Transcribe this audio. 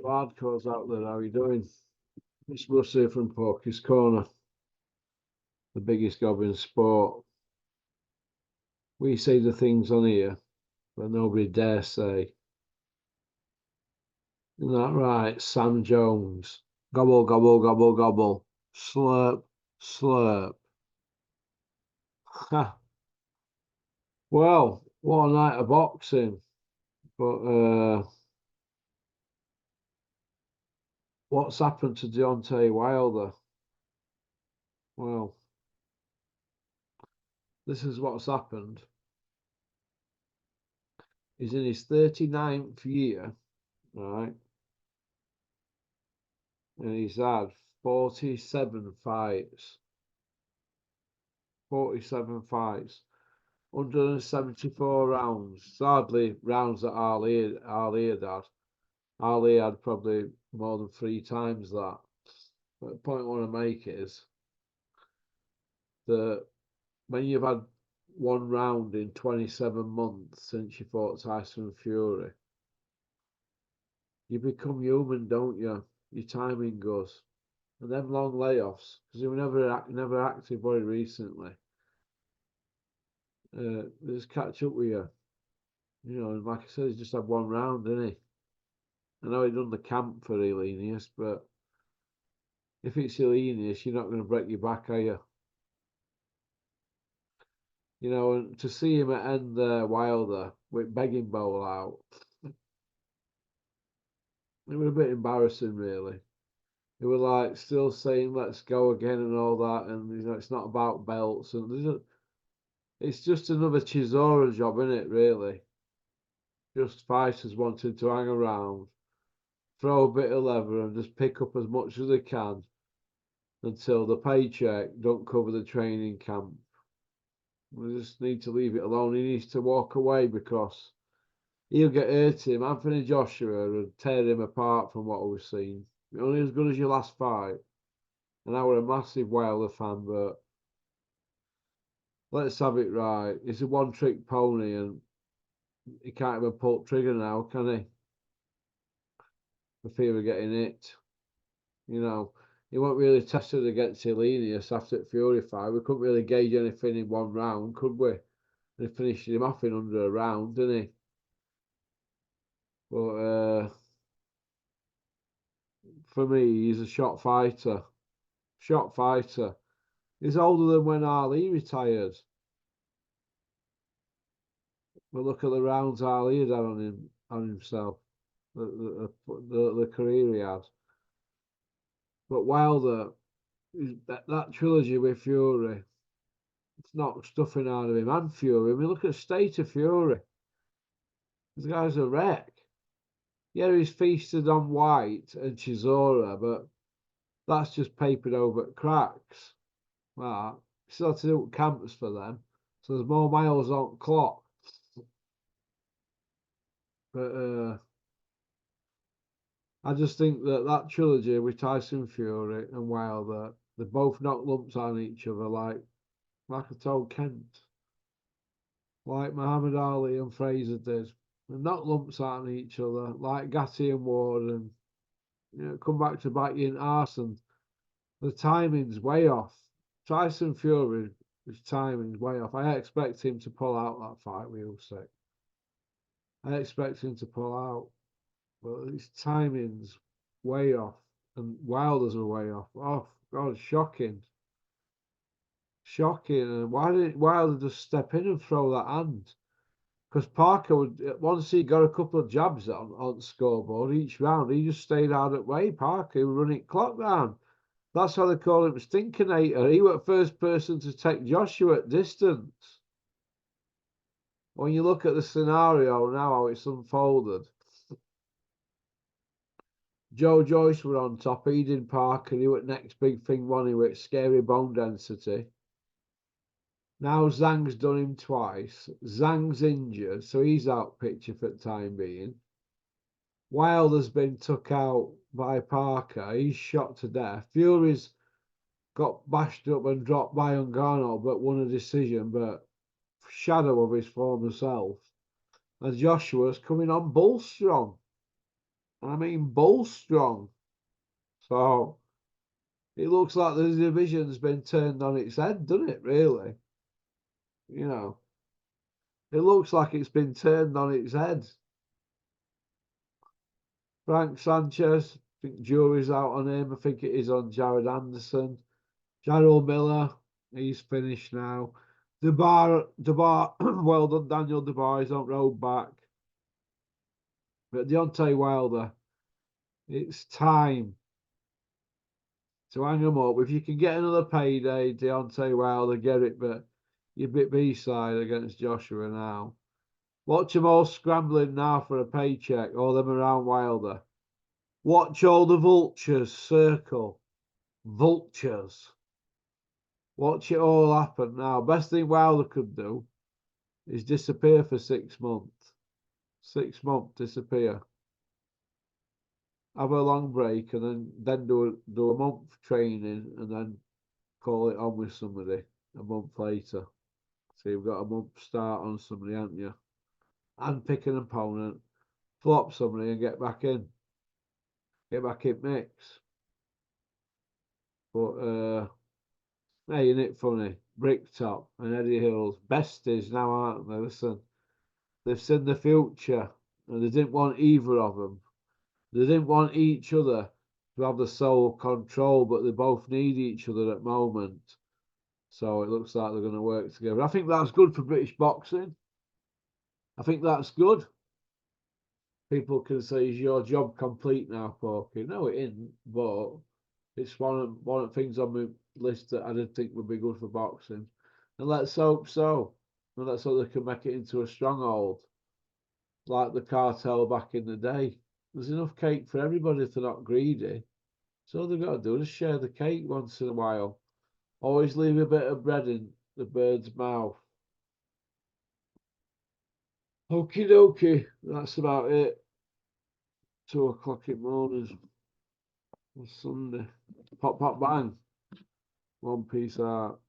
hardcores out there, how are you doing? It's Russ here from Porky's Corner, the biggest gob in sport. We say the things on here that nobody dare say. Isn't that right, Sam Jones? Gobble, gobble, gobble, gobble. Slurp, slurp. Ha. Well, what a night of boxing. But what's happened to Deontay Wilder? Well, this is what's happened. He's in his 39th year, right? And he's had 47 fights. 47 fights. 174 rounds. Sadly, rounds that Ali had had. Ali had probably more than 3 times that. But the point I want to make is that when you've had one round in 27 months since you fought Tyson Fury, you become human, don't you? Your timing goes. And them long layoffs, because he was never active very recently. Just catch up with you. You know, and like I said, he's just had one round, didn't he? I know he done the camp for Elenius, but if it's Elenius, you're not going to break your back, are you? You know, and to see him at end Wilder with begging bowl out, it was a bit embarrassing, really. It was like still saying "let's go again" and all that, and you know, it's not about belts, and it's just another Chisora job, isn't it? Really, just fighters wanting to hang around, throw a bit of leather, and just pick up as much as they can until the paycheck don't cover the training camp. We just need to leave it alone. He needs to walk away because he'll get hurt him. Anthony Joshua would tear him apart from what we've seen. Only as good as your last fight. And I were a massive Wilder fan, but let's have it right. He's a one-trick pony and he can't even pull trigger now, can he? For fear of getting hit. You know, he wasn't really tested against Elenius after the Fury fight. We couldn't really gauge anything in one round, could we? They finished him off in under a round, didn't he? But for me, he's a shot fighter. Shot fighter. He's older than when Ali retired. But look at the rounds Ali had on himself, the career he had. But Wilder, that trilogy with Fury, it's not stuffing out of him. And Fury, I mean, look at the state of Fury. This guy's a wreck. Yeah, he's feasted on White and Chisora, but that's just papered over cracks. Right. Still have to do camps for them. So there's more miles on clock. But I just think that trilogy with Tyson Fury and Wilder, they both knocked lumps on each other like I told Kent. Like Muhammad Ali and Fraser did. They knocked lumps on each other like Gatti and Ward and you know, come back to bite you in arse and the timing's way off. Tyson Fury, his timing's way off. I expect him to pull out that fight with Usyk. I expect him to pull out. But his timing's way off. And Wilder's are way off. Oh, God, shocking. Shocking. And why didn't Wilder just step in and throw that hand? Because Parker would, once he got a couple of jabs on the scoreboard each round, he just stayed out of way. Parker was running clock down. That's why they call him Stinkinator. He was the first person to take Joshua at distance. When you look at the scenario now, how it's unfolded, Joe Joyce were on top, Eden Parker, he was next big thing, one he with scary bone density. Now Zhang's done him twice. Zhang's injured, so he's out picture for the time being. Wilder's been took out by Parker, he's shot to death. Fury's got bashed up and dropped by Ngannou, but won a decision, but shadow of his former self. And Joshua's coming on bull strong. I mean, bull strong. So it looks like the division's been turned on its head, doesn't it? Really, you know, it looks like it's been turned on its head. Frank Sanchez, I think jury's out on him. I think it is on Jared Anderson. Jarrell Miller, he's finished now. Dubar, well done, Daniel Dubar. He's on road back. But Deontay Wilder, it's time to hang him up. If you can get another payday, Deontay Wilder, get it. But you're a bit B-side against Joshua now. Watch them all scrambling now for a paycheck, all them around Wilder. Watch all the vultures circle. Vultures. Watch it all happen now. Best thing Wilder could do is disappear for 6 months. 6 months disappear. Have a long break and then do a month training and then call it on with somebody a month later. So you've got a month start on somebody, haven't you? And pick an opponent, flop somebody and get back in. Get back in mix. But hey, isn't it funny? Bricktop and Eddie Hills, besties now, aren't they? Listen, they've seen the future and they didn't want either of them. They didn't want each other to have the sole control, but they both need each other at the moment. So it looks like they're going to work together. I think that's good for British boxing. I think that's good. People can say, is your job complete now, Porky? No, it isn't, but it's one of the things on my list that I didn't think would be good for boxing. And let's hope so. And let's hope they can make it into a stronghold, like the cartel back in the day. There's enough cake for everybody if they're not greedy. So all they've got to do is share the cake once in a while. Always leave a bit of bread in the bird's mouth. Okie dokie, that's about it. 2 o'clock in the morning on Sunday. Pop, pop, bang. One piece out.